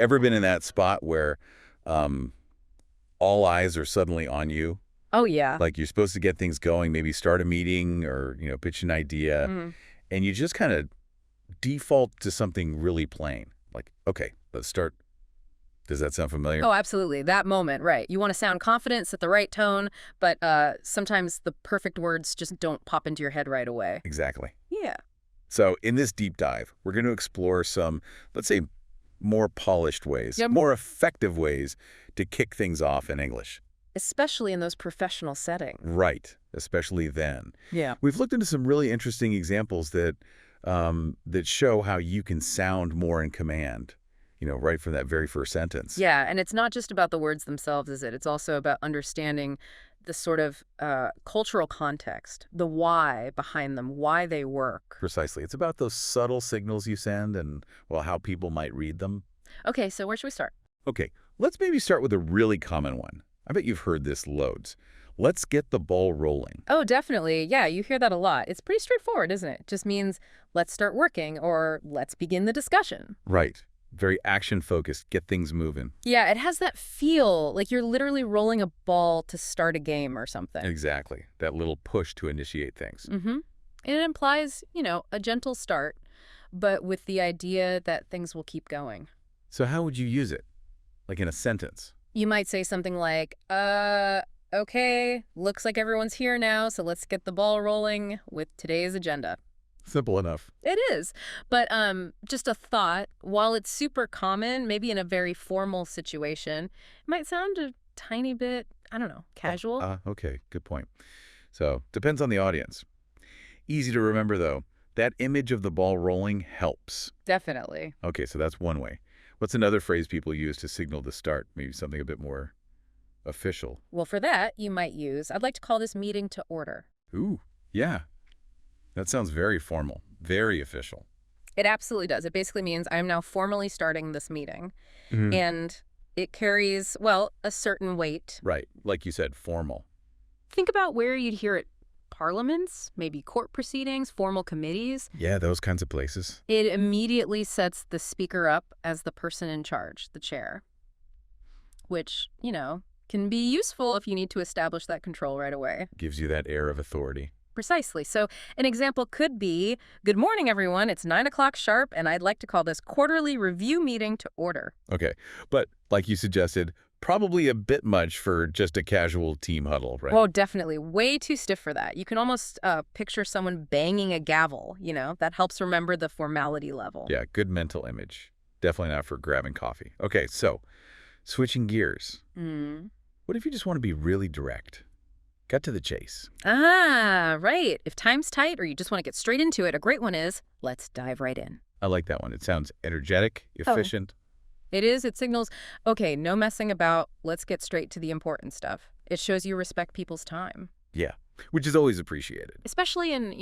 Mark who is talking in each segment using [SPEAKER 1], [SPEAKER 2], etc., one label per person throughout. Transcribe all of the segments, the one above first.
[SPEAKER 1] ever been in that spot where um, all eyes are suddenly on you?
[SPEAKER 2] Oh, yeah.
[SPEAKER 1] Like you're supposed to get things going, maybe start a meeting or, pitch an idea,
[SPEAKER 2] Mm.
[SPEAKER 1] and you just kind of default to something really plain. Like, okay, let's start. Does that sound familiar?
[SPEAKER 2] Oh, absolutely. That moment, right. You want to sound confident, set the right tone, but sometimes the perfect words just don't pop into your head right away.
[SPEAKER 1] Exactly.
[SPEAKER 2] Yeah.
[SPEAKER 1] So in this deep dive, we're going to explore some, let's say, more polished ways,
[SPEAKER 2] Yep.
[SPEAKER 1] more effective ways to kick things off in English.
[SPEAKER 2] Especially in those professional settings.
[SPEAKER 1] Right, especially then.
[SPEAKER 2] Yeah.
[SPEAKER 1] We've looked into some really interesting examples that show how you can sound more in command, right from that very first sentence.
[SPEAKER 2] Yeah, and it's not just about the words themselves, is it? It's also about understanding the sort of cultural context, the why behind them, why they work.
[SPEAKER 1] Precisely. It's about those subtle signals you send and, well, how people might read them.
[SPEAKER 2] Okay, so where should we start?
[SPEAKER 1] Okay, let's maybe start with a really common one. I bet you've heard this loads. Let's get the ball rolling.
[SPEAKER 2] Oh, definitely. Yeah, you hear that a lot. It's pretty straightforward, isn't it? Just means let's start working or let's begin the discussion.
[SPEAKER 1] Right. Very action-focused. Get things moving.
[SPEAKER 2] Yeah, it has that feel like you're literally rolling a ball to start a game or something.
[SPEAKER 1] Exactly. That little push to initiate things.
[SPEAKER 2] Mm-hmm. And it implies, a gentle start, but with the idea that things will keep going.
[SPEAKER 1] So how would you use it? Like in a sentence?
[SPEAKER 2] You might say something like, okay, looks like everyone's here now, so let's get the ball rolling with today's agenda.
[SPEAKER 1] Simple enough.
[SPEAKER 2] It is. But just a thought, while it's super common, maybe in a very formal situation, it might sound a tiny bit, I don't know, casual.
[SPEAKER 1] Okay, good point. So, depends on the audience. Easy to remember, though. That image of the ball rolling helps.
[SPEAKER 2] Definitely.
[SPEAKER 1] Okay, so that's one way. What's another phrase people use to signal the start? Maybe something a bit more official.
[SPEAKER 2] Well, for that, you might use, I'd like to call this meeting to order.
[SPEAKER 1] Ooh, yeah. That sounds very formal, very official.
[SPEAKER 2] It absolutely does. It basically means I'm now formally starting this meeting.
[SPEAKER 1] Mhm.
[SPEAKER 2] And it carries, well, a certain weight.
[SPEAKER 1] Right, like you said, formal.
[SPEAKER 2] Think about where you'd hear it. Parliaments, maybe court proceedings, formal committees.
[SPEAKER 1] Yeah, those kinds of places.
[SPEAKER 2] It immediately sets the speaker up as the person in charge, the chair, which, can be useful if you need to establish that control right away.
[SPEAKER 1] Gives you that air of authority.
[SPEAKER 2] Precisely. So an example could be, good morning, everyone. It's 9 o'clock sharp, and I'd like to call this quarterly review meeting to order.
[SPEAKER 1] Okay, but like you suggested, probably a bit much for just a casual team huddle, right?
[SPEAKER 2] Well, definitely. Way too stiff for that. You can almost picture someone banging a gavel, That helps remember the formality level.
[SPEAKER 1] Yeah, good mental image. Definitely not for grabbing coffee. Okay, so switching gears.
[SPEAKER 2] Mm.
[SPEAKER 1] What if you just want to be really direct? Cut to the chase.
[SPEAKER 2] Ah, right. If time's tight or you just want to get straight into it, a great one is, let's dive right in.
[SPEAKER 1] I like that one. It sounds energetic, efficient.
[SPEAKER 2] It is. It signals, okay, no messing about. Let's get straight to the important stuff. It shows you respect people's time.
[SPEAKER 1] Yeah, which is always appreciated.
[SPEAKER 2] Especially in,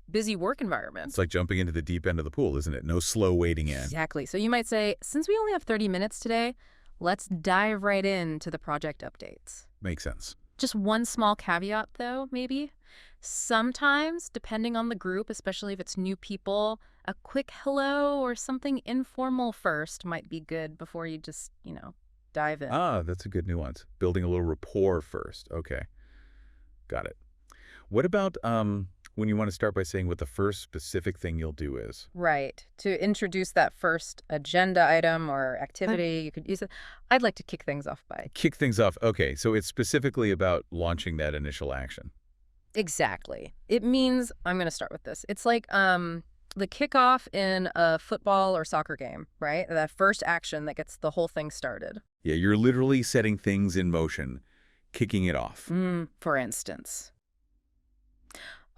[SPEAKER 2] busy work environments.
[SPEAKER 1] It's like jumping into the deep end of the pool, isn't it? No slow wading in.
[SPEAKER 2] Exactly. So you might say, since we only have 30 minutes today, let's dive right into the project updates.
[SPEAKER 1] Makes sense.
[SPEAKER 2] Just one small caveat, though, maybe. Sometimes, depending on the group, especially if it's new people, a quick hello or something informal first might be good before you just, dive in.
[SPEAKER 1] Ah, that's a good nuance. Building a little rapport first. Okay. Got it. What about when you want to start by saying what the first specific thing you'll do is?
[SPEAKER 2] Right. To introduce that first agenda item or activity, you could use it. I'd like to kick things off by.
[SPEAKER 1] Kick things off. Okay, so it's specifically about launching that initial action.
[SPEAKER 2] Exactly. It means, I'm going to start with this. It's like the kickoff in a football or soccer game, right? That first action that gets the whole thing started.
[SPEAKER 1] Yeah, you're literally setting things in motion, kicking it off.
[SPEAKER 2] For instance.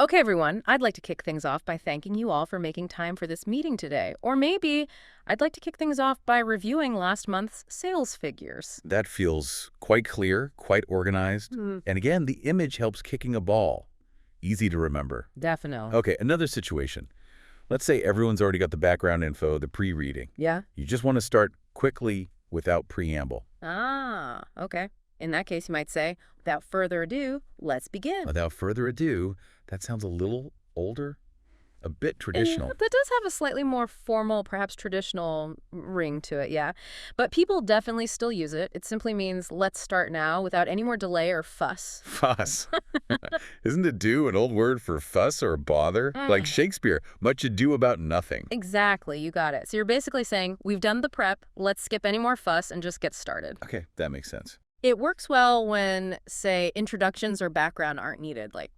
[SPEAKER 2] Okay, everyone, I'd like to kick things off by thanking you all for making time for this meeting today. Or maybe I'd like to kick things off by reviewing last month's sales figures.
[SPEAKER 1] That feels quite clear, quite organized. And again, the image helps kicking a ball. Easy to remember.
[SPEAKER 2] Definitely.
[SPEAKER 1] Okay, another situation. Let's say everyone's already got the background info, the pre-reading.
[SPEAKER 2] Yeah?
[SPEAKER 1] You just want to start quickly without preamble.
[SPEAKER 2] Ah, okay. In that case, you might say, without further ado, let's begin.
[SPEAKER 1] Without further ado, that sounds a little older. A bit
[SPEAKER 2] Yeah,
[SPEAKER 1] traditional.
[SPEAKER 2] that does have a slightly more formal, perhaps traditional ring to it, yeah. But people definitely still use it. It simply means let's start now without any more delay or fuss.
[SPEAKER 1] Fuss. Isn't ado an old word for fuss or bother? Like
[SPEAKER 2] Mm.
[SPEAKER 1] Shakespeare, much ado about nothing.
[SPEAKER 2] Exactly, you got it. So you're basically saying, we've done the prep, let's skip any more fuss and just get started.
[SPEAKER 1] Okay, that makes sense.
[SPEAKER 2] It works well when, say, introductions or background aren't needed. Like,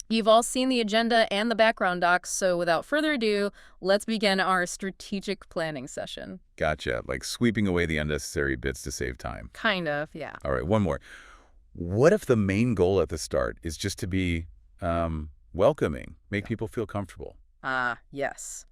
[SPEAKER 2] you've all seen the agenda and the background docs, so without further ado, let's begin our strategic planning session.
[SPEAKER 1] Gotcha. Like sweeping away the unnecessary bits to save time.
[SPEAKER 2] Kind of, yeah.
[SPEAKER 1] All right, one more. What if the main goal at the start is just to be welcoming, make people feel comfortable?
[SPEAKER 2] Ah, yes.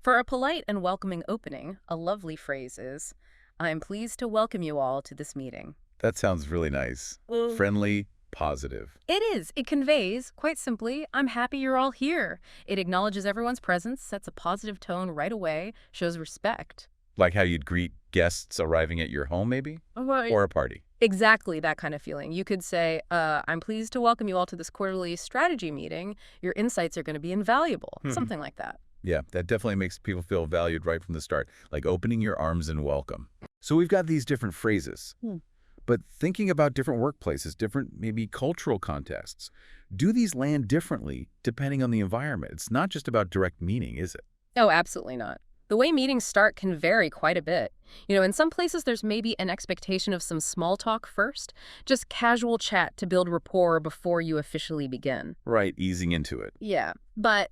[SPEAKER 2] For a polite and welcoming opening, a lovely phrase is, I am pleased to welcome you all to this meeting.
[SPEAKER 1] That sounds really nice. Friendly, positive.
[SPEAKER 2] It is. It conveys, quite simply, I'm happy you're all here. It acknowledges everyone's presence, sets a positive tone right away, shows respect.
[SPEAKER 1] Like how you'd greet guests arriving at your home, maybe? Or a party.
[SPEAKER 2] Exactly that kind of feeling. You could say, I'm pleased to welcome you all to this quarterly strategy meeting. Your insights are going to be invaluable. Something like that.
[SPEAKER 1] Yeah, that definitely makes people feel valued right from the start, like opening your arms and welcome. So we've got these different phrases. But thinking about different workplaces, different maybe cultural contexts, do these land differently depending on the environment? It's not just about direct meaning, is it?
[SPEAKER 2] Oh, absolutely not. The way meetings start can vary quite a bit. In some places there's maybe an expectation of some small talk first, just casual chat to build rapport before you officially begin.
[SPEAKER 1] Right, easing into it.
[SPEAKER 2] Yeah, but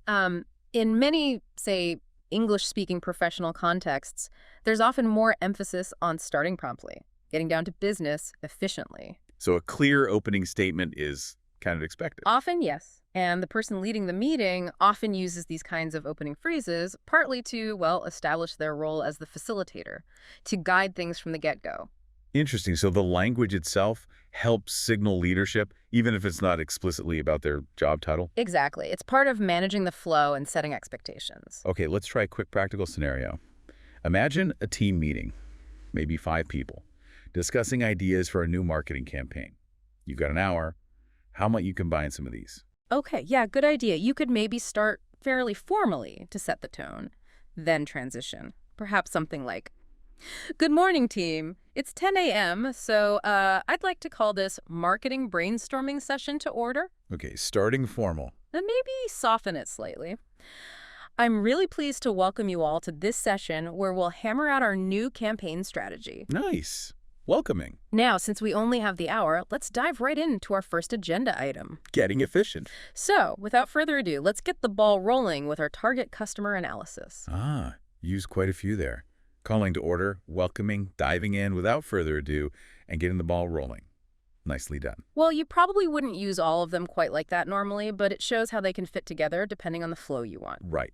[SPEAKER 2] in many, say, English-speaking professional contexts, there's often more emphasis on starting promptly, getting down to business efficiently.
[SPEAKER 1] So a clear opening statement is kind of expected.
[SPEAKER 2] Often, yes. And the person leading the meeting often uses these kinds of opening phrases, partly to, well, establish their role as the facilitator, to guide things from the get-go.
[SPEAKER 1] Interesting. So the language itself helps signal leadership, even if it's not explicitly about their job title?
[SPEAKER 2] Exactly. It's part of managing the flow and setting expectations.
[SPEAKER 1] Okay, let's try a quick practical scenario. Imagine a team meeting, maybe 5 people, discussing ideas for a new marketing campaign. You've got an hour. How might you combine some of these?
[SPEAKER 2] Okay, yeah, good idea. You could maybe start fairly formally to set the tone, then transition. Perhaps something like, good morning, team. It's 10 a.m., so I'd like to call this marketing brainstorming session to order.
[SPEAKER 1] Okay, starting formal.
[SPEAKER 2] And maybe soften it slightly. I'm really pleased to welcome you all to this session where we'll hammer out our new campaign strategy.
[SPEAKER 1] Nice. Welcoming.
[SPEAKER 2] Now, since we only have the hour, let's dive right into our first agenda item.
[SPEAKER 1] Getting efficient.
[SPEAKER 2] So, without further ado, let's get the ball rolling with our target customer analysis.
[SPEAKER 1] Ah, used quite a few there. Calling to order, welcoming, diving in without further ado, and getting the ball rolling. Nicely done.
[SPEAKER 2] Well, you probably wouldn't use all of them quite like that normally, but it shows how they can fit together depending on the flow you want.
[SPEAKER 1] Right.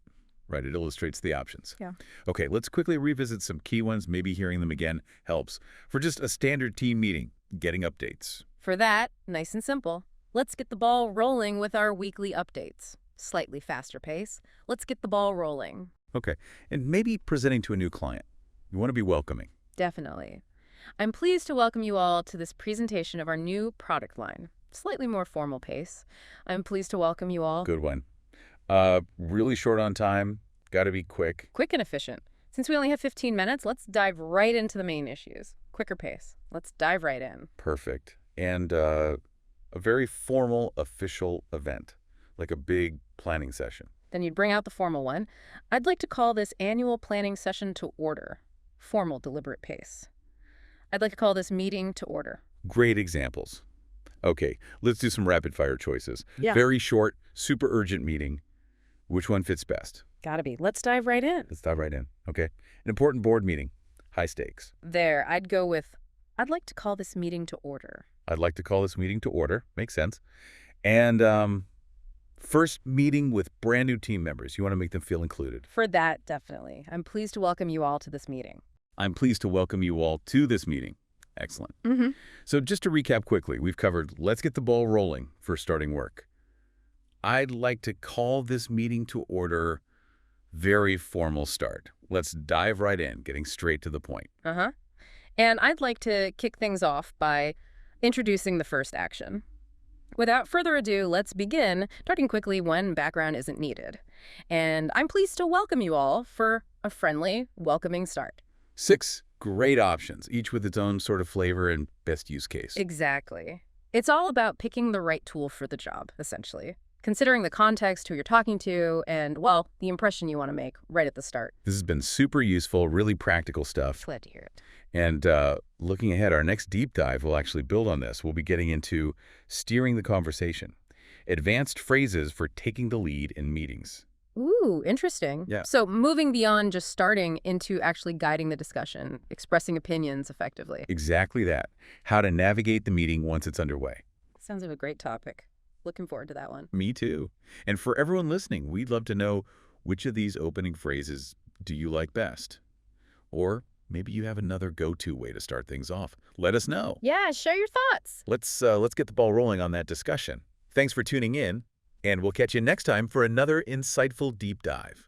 [SPEAKER 1] Right, it illustrates the options.
[SPEAKER 2] Yeah.
[SPEAKER 1] Okay, let's quickly revisit some key ones. Maybe hearing them again helps. For just a standard team meeting, getting updates.
[SPEAKER 2] For that, nice and simple, let's get the ball rolling with our weekly updates. Slightly faster pace. Let's get the ball rolling.
[SPEAKER 1] Okay, and maybe presenting to a new client. You want to be welcoming.
[SPEAKER 2] Definitely. I'm pleased to welcome you all to this presentation of our new product line. Slightly more formal pace. I'm pleased to welcome you all.
[SPEAKER 1] Good one. Really short on time. Got to be quick.
[SPEAKER 2] Quick and efficient. Since we only have 15 minutes, let's dive right into the main issues. Quicker pace. Let's dive right in.
[SPEAKER 1] Perfect. And a very formal, official event, like a big planning session.
[SPEAKER 2] Then you'd bring out the formal one. I'd like to call this annual planning session to order. Formal, deliberate pace. I'd like to call this meeting to order.
[SPEAKER 1] Great examples. Okay, let's do some rapid-fire choices.
[SPEAKER 2] Yeah.
[SPEAKER 1] Very short, super urgent meeting. Which one fits best?
[SPEAKER 2] Gotta be. Let's dive right in.
[SPEAKER 1] Let's dive right in. Okay. An important board meeting. High stakes.
[SPEAKER 2] There, I'd go with, I'd like to call this meeting to order.
[SPEAKER 1] I'd like to call this meeting to order. Makes sense. And first meeting with brand new team members. You want to make them feel included.
[SPEAKER 2] For that, definitely. I'm pleased to welcome you all to this meeting.
[SPEAKER 1] I'm pleased to welcome you all to this meeting. Excellent. So just to recap quickly, we've covered let's get the ball rolling for starting work. I'd like to call this meeting to order. Very formal start. Let's dive right in, getting straight to the point.
[SPEAKER 2] And I'd like to kick things off by introducing the first action. Without further ado, let's begin, starting quickly when background isn't needed. And I'm pleased to welcome you all for a friendly, welcoming start.
[SPEAKER 1] 6 great options, each with its own sort of flavor and best use case.
[SPEAKER 2] Exactly. It's all about picking the right tool for the job, essentially. Considering the context, who you're talking to, and, well, the impression you want to make right at the start.
[SPEAKER 1] This has been super useful, really practical stuff.
[SPEAKER 2] Glad to hear it.
[SPEAKER 1] And looking ahead, our next deep dive will actually build on this. We'll be getting into steering the conversation, advanced phrases for taking the lead in meetings.
[SPEAKER 2] Ooh, interesting.
[SPEAKER 1] Yeah.
[SPEAKER 2] So moving beyond just starting into actually guiding the discussion, expressing opinions effectively.
[SPEAKER 1] Exactly that. How to navigate the meeting once it's underway.
[SPEAKER 2] Sounds like a great topic. Looking forward to that one.
[SPEAKER 1] Me too. And for everyone listening, we'd love to know, which of these opening phrases do you like best? Or maybe you have another go-to way to start things off. Let us know.
[SPEAKER 2] Yeah, share your thoughts.
[SPEAKER 1] Let's get the ball rolling on that discussion. Thanks for tuning in, and we'll catch you next time for another insightful deep dive.